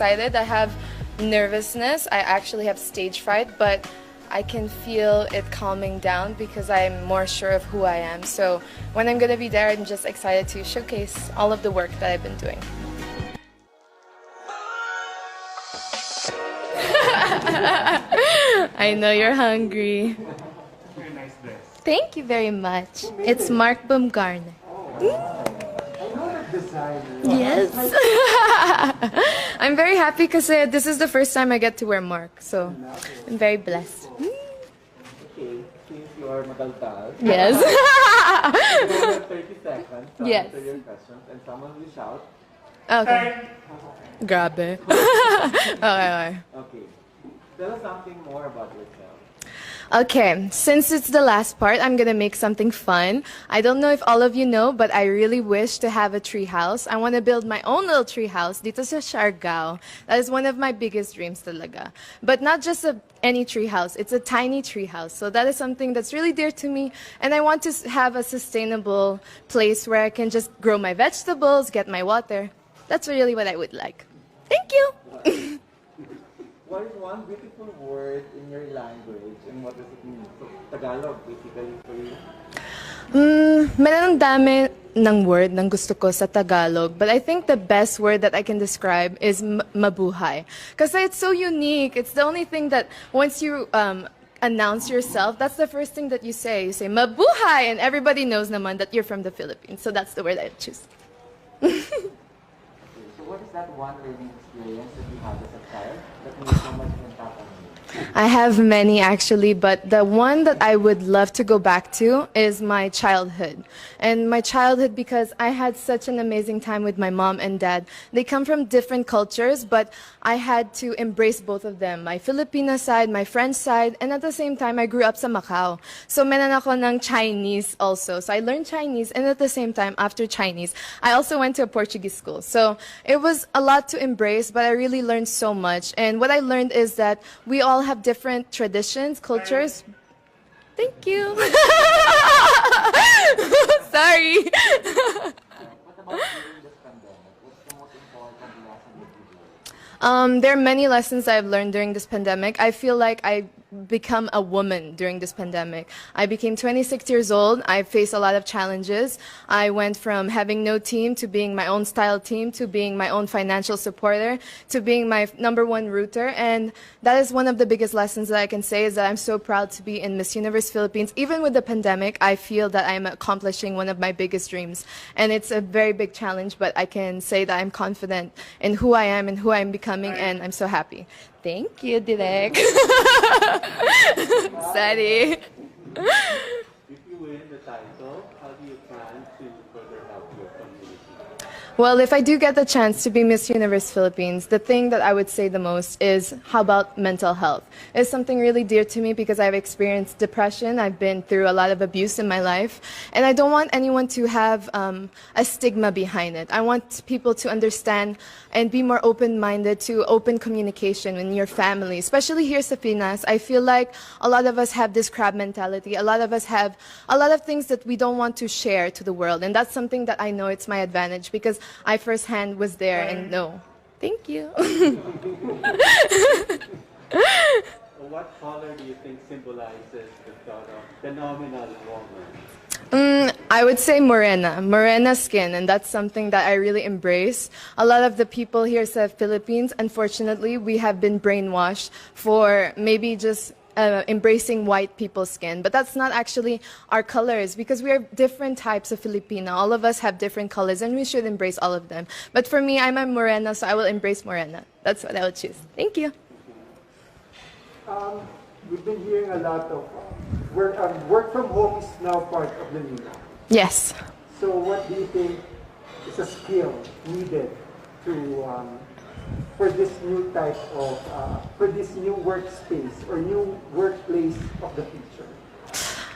excited. I have nervousness. I actually have stage fright, but I can feel it calming down because I'm more sure of who I am. So when I'm gonna be there, I'm just excited to showcase all of the work that I've been doing. I know you're hungry. Very nice dress. Thank you very much. It's Mark Baumgartner. Designer. Yes. I'm very happy because this is the first time I get to wear Mark, so I'm very blessed. Okay, since you are magaltal, Yes. you have 30 seconds to Yes. answer your questions and someone will shout. Okay. Grabe. Okay. Okay. Tell us something more about yourself. Okay, since it's the last part, I'm gonna make something fun. I don't know if all of you know, but I really wish to have a tree house. I want to build my own little tree house dito sa Siargao. That is one of my biggest dreams talaga. But not just any tree house, it's a tiny tree house. So that is something that's really dear to me. And I want to have a sustainable place where I can just grow my vegetables, get my water. That's really what I would like. Thank you! What is one beautiful word in your language and what does it mean? So, Tagalog basically for you. Meron dami ng word ng gusto ko sa Tagalog, but I think the best word that I can describe is mabuhay. Kasi it's so unique. It's the only thing that once you announce yourself, that's the first thing that you say. You say mabuhay, and everybody knows naman that you're from the Philippines. So that's the word I choose. Okay, so what is that one learning experience that you had as a child that made so much impact on you? I have many actually, but the one that I would love to go back to is my childhood. And my childhood because I had such an amazing time with my mom and dad. They come from different cultures, but I had to embrace both of them. My Filipino side, my French side, and at the same time, I grew up sa Macau. So meron ako ng Chinese also. So I learned Chinese, and at the same time, after Chinese, I also went to a Portuguese school. So it was a lot to embrace, but I really learned so much. And what I learned is that we all have different traditions, cultures. Thank you. Sorry. What about during this pandemic? What's the most important lesson that you learned? There are many lessons I've learned during this pandemic. I feel like I become a woman during this pandemic. I became 26 years old. I faced a lot of challenges. I went from having no team to being my own style team to being my own financial supporter to being my #1 rooter. And that is one of the biggest lessons that I can say is that I'm so proud to be in Miss Universe Philippines. Even with the pandemic, I feel that I'm accomplishing one of my biggest dreams. And it's a very big challenge, but I can say that I'm confident in who I am and who I'm becoming, and I'm so happy. Thank you, Direk. Sorry. If you win the title, how do you plan to further help your community? Well, if I do get the chance to be Miss Universe Philippines, the thing that I would say the most is how about mental health? It's something really dear to me because I've experienced depression. I've been through a lot of abuse in my life, and I don't want anyone to have a stigma behind it. I want people to understand and be more open-minded to open communication in your family, especially here sa Pinas. I feel like a lot of us have this crab mentality. A lot of us have a lot of things that we don't want to share to the world, and that's something that I know it's my advantage because I firsthand was there and know. Thank you. What color do you think symbolizes the thought of phenomenal woman? I would say morena skin, and that's something that I really embrace. A lot of the people here in the Philippines, unfortunately, we have been brainwashed for maybe just embracing white people's skin, but that's not actually our colors because we are different types of Filipino. All of us have different colors and we should embrace all of them. But for me, I'm a morena, so I will embrace morena. That's what I would choose. Thank you. We've been hearing a lot of work from home is now part of the new. Yes. So what do you think is a skill needed to for this new type of for this new workspace or new workplace of the future?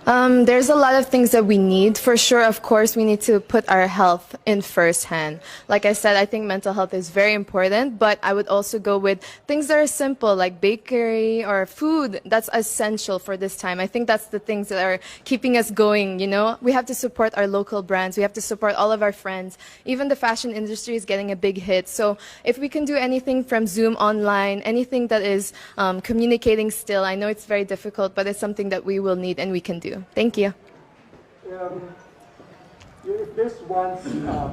There's a lot of things that we need. For sure, of course, we need to put our health in first hand. Like I said, I think mental health is very important, but I would also go with things that are simple, like bakery or food. That's essential for this time. I think that's the things that are keeping us going, you know? We have to support our local brands. We have to support all of our friends. Even the fashion industry is getting a big hit. So if we can do anything from Zoom online, anything that is communicating still, I know it's very difficult, but it's something that we will need and we can do. Thank you. If there's one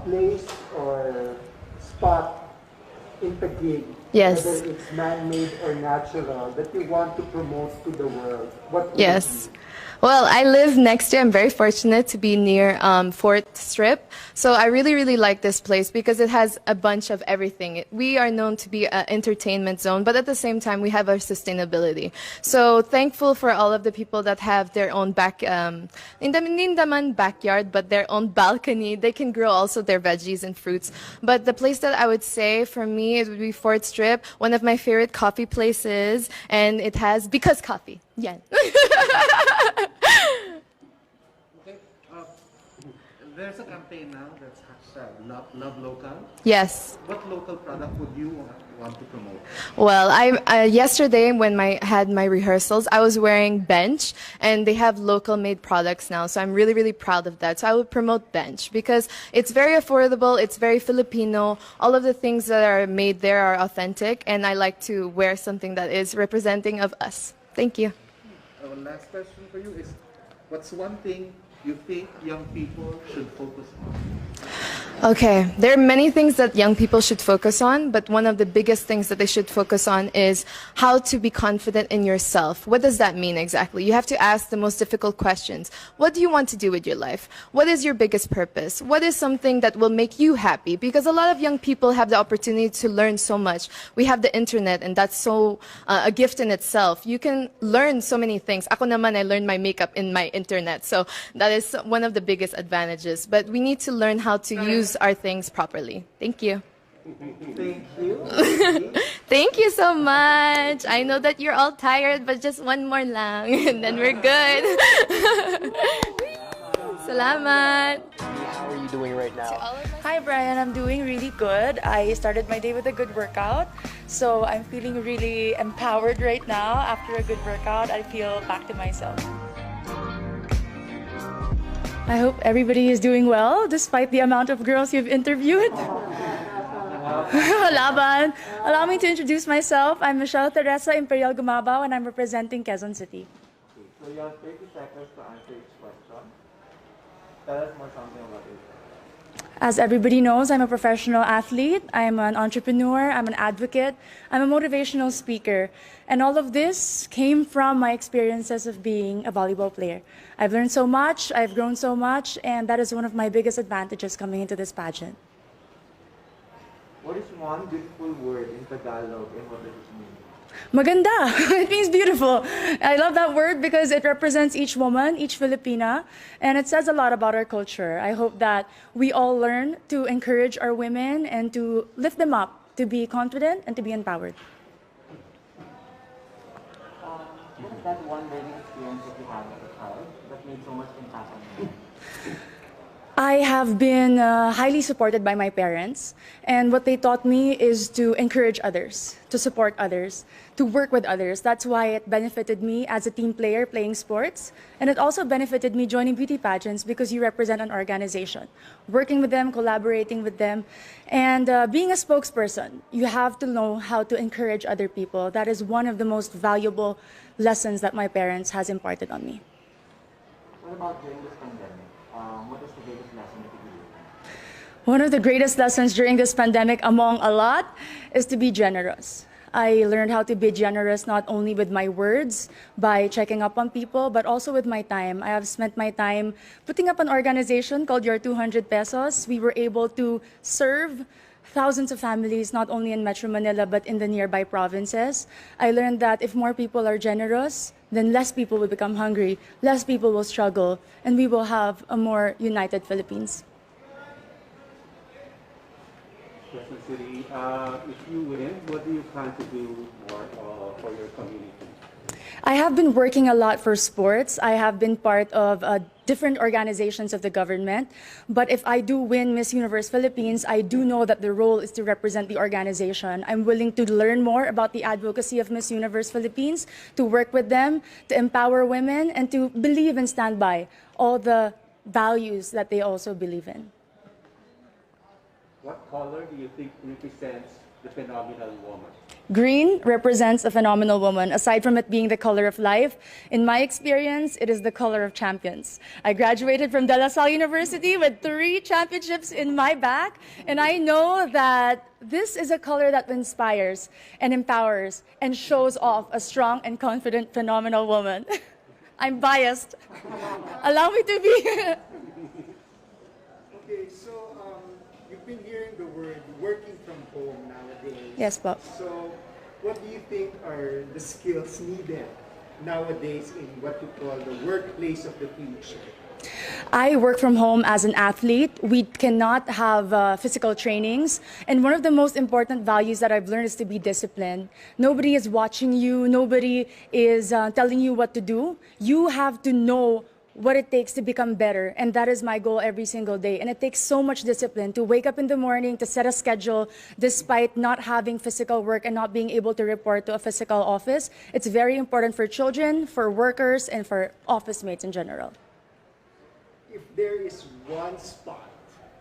place or spot in Taguig, Yes. whether it's man-made or natural, that you want to promote to the world, what would Yes. it be? Well, I live next to, I'm very fortunate to be near 4th Strip. So I really, really like this place because it has a bunch of everything. We are known to be an entertainment zone, but at the same time, we have our sustainability. So thankful for all of the people that have their own hindi naman backyard, but their own balcony. They can grow also their veggies and fruits. But the place that I would say for me, it would be 4th Strip, one of my favorite coffee places, and it has Because Coffee. Yeah. Okay. There's a campaign now that's hashtag love local. Yes. What local product would you want to promote? Well, I yesterday when I had my rehearsals, I was wearing Bench, and they have local made products now. So I'm really, really proud of that. So I would promote Bench because it's very affordable. It's very Filipino. All of the things that are made there are authentic, and I like to wear something that is representing of us. Thank you. Our last question for you is, what's one thing you think young people should focus on? Okay, there are many things that young people should focus on, but one of the biggest things that they should focus on is how to be confident in yourself. What does that mean exactly? You have to ask the most difficult questions. What do you want to do with your life? What is your biggest purpose? What is something that will make you happy? Because a lot of young people have the opportunity to learn so much. We have the internet, and that's so a gift in itself. You can learn so many things. Ako naman, I learned my makeup in my internet, so that is one of the biggest advantages. But we need to learn how to use our things properly. Thank you. Thank you. Thank you so much. I know that you're all tired, but just one more lang, and then we're good. Salamat. How are you doing right now? Hi Brian, I'm doing really good. I started my day with a good workout, so I'm feeling really empowered right now. After a good workout, I feel back to myself. I hope everybody is doing well despite the amount of girls you've interviewed. Laban. Allow me to introduce myself. I'm Michelle Teresa Imperial Gumabao, and I'm representing Quezon City. So you have 30 seconds to answer each question. Tell us more something about it. As everybody knows, I'm a professional athlete, I'm an entrepreneur, I'm an advocate, I'm a motivational speaker. And all of this came from my experiences of being a volleyball player. I've learned so much, I've grown so much, and that is one of my biggest advantages coming into this pageant. What is one beautiful word in Tagalog and what does it mean? Maganda. It means beautiful. I love that word because it represents each woman, each Filipina, and it says a lot about our culture. I hope that we all learn to encourage our women and to lift them up, to be confident and to be empowered. What is that one learning experience that you had as a child that made so much impact on you? I have been highly supported by my parents, and what they taught me is to encourage others, to support others, to work with others. That's why it benefited me as a team player playing sports, and it also benefited me joining beauty pageants because you represent an organization. Working with them, collaborating with them, and being a spokesperson, you have to know how to encourage other people. That is one of the most valuable lessons that my parents has imparted on me. What about during this pandemic? What is the biggest lesson that you learned? One of the greatest lessons during this pandemic, among a lot, is to be generous. I learned how to be generous not only with my words, by checking up on people, but also with my time. I have spent my time putting up an organization called Your 200 Pesos. We were able to serve thousands of families, not only in Metro Manila, but in the nearby provinces. I learned that if more people are generous, then less people will become hungry, less people will struggle, and we will have a more united Philippines. Quezon City, if you win, what do you plan to do more for your community? I have been working a lot for sports. I have been part of different organizations of the government. But if I do win Miss Universe Philippines, I do know that the role is to represent the organization. I'm willing to learn more about the advocacy of Miss Universe Philippines, to work with them, to empower women, and to believe and stand by all the values that they also believe in. What color do you think represents the phenomenal woman? Green represents a phenomenal woman. Aside from it being the color of life, in my experience, it is the color of champions. I graduated from De La Salle University with 3 championships in my back, and I know that this is a color that inspires and empowers and shows off a strong and confident, phenomenal woman. I'm biased. Allow me to be. Okay, so you've been hearing the word working from home nowadays. Yes, Pop. So what do you think are the skills needed nowadays in what you call the workplace of the future? I work from home as an athlete. We cannot have physical trainings. And one of the most important values that I've learned is to be disciplined. Nobody is watching you. Nobody is telling you what to do. You have to know what it takes to become better. And that is my goal every single day. And it takes so much discipline to wake up in the morning, to set a schedule, despite not having physical work and not being able to report to a physical office. It's very important for children, for workers, and for office mates in general. If there is one spot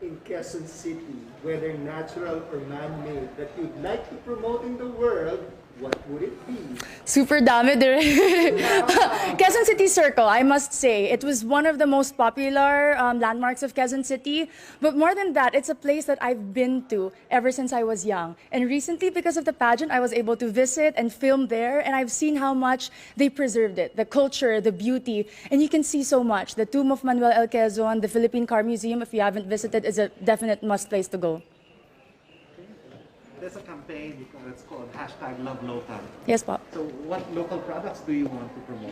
in Quezon City, whether natural or man-made, that you'd like to promote in the world, what would it be? Super dami dire. Quezon City Circle, I must say. It was one of the most popular landmarks of Quezon City. But more than that, it's a place that I've been to ever since I was young. And recently, because of the pageant, I was able to visit and film there. And I've seen how much they preserved it, the culture, the beauty. And you can see so much. The Tomb of Manuel L. Quezon, the Philippine Car Museum, if you haven't visited, is a definite must place to go. There's a campaign, it's called #LoveLocal. Yes, Pop. So what local products do you want to promote?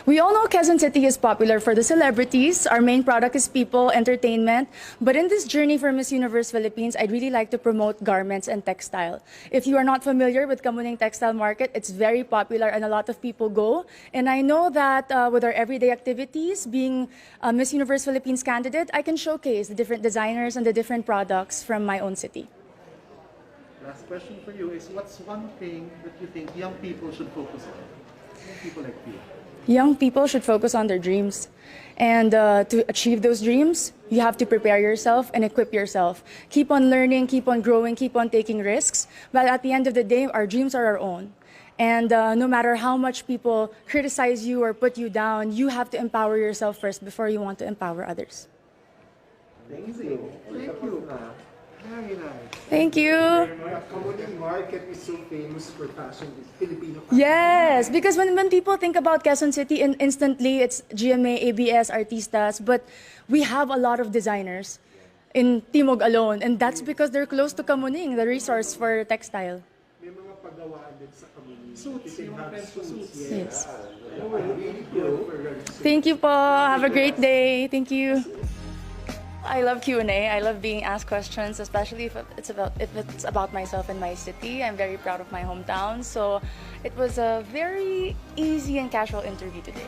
We all know Quezon City is popular for the celebrities. Our main product is people, entertainment. But in this journey for Miss Universe Philippines, I'd really like to promote garments and textile. If you are not familiar with Kamuning Textile Market, it's very popular and a lot of people go. And I know that with our everyday activities, being a Miss Universe Philippines candidate, I can showcase the different designers and the different products from my own city. Last question for you is, what's one thing that you think young people should focus on? Young people like you. Young people should focus on their dreams. And to achieve those dreams, you have to prepare yourself and equip yourself. Keep on learning, keep on growing, keep on taking risks. But at the end of the day, our dreams are our own. And no matter how much people criticize you or put you down, you have to empower yourself first before you want to empower others. Thank you. Very nice. Thank you. The Kamuning Market is so famous for fashion, it's Filipino fashion. Yes, because when people think about Quezon City, instantly it's GMA, ABS, Artistas, but we have a lot of designers in Timog alone, and that's because they're close to Kamuning, the resource for textile. May mga pagawaan din sa Kamuning. Suits, You can yung have friends ko suits, suits. Yes. Oh, really good for suits. Thank you po. Have a great day. Thank you. I love Q&A. I love being asked questions, especially if it's about myself and my city. I'm very proud of my hometown. So it was a very easy and casual interview today.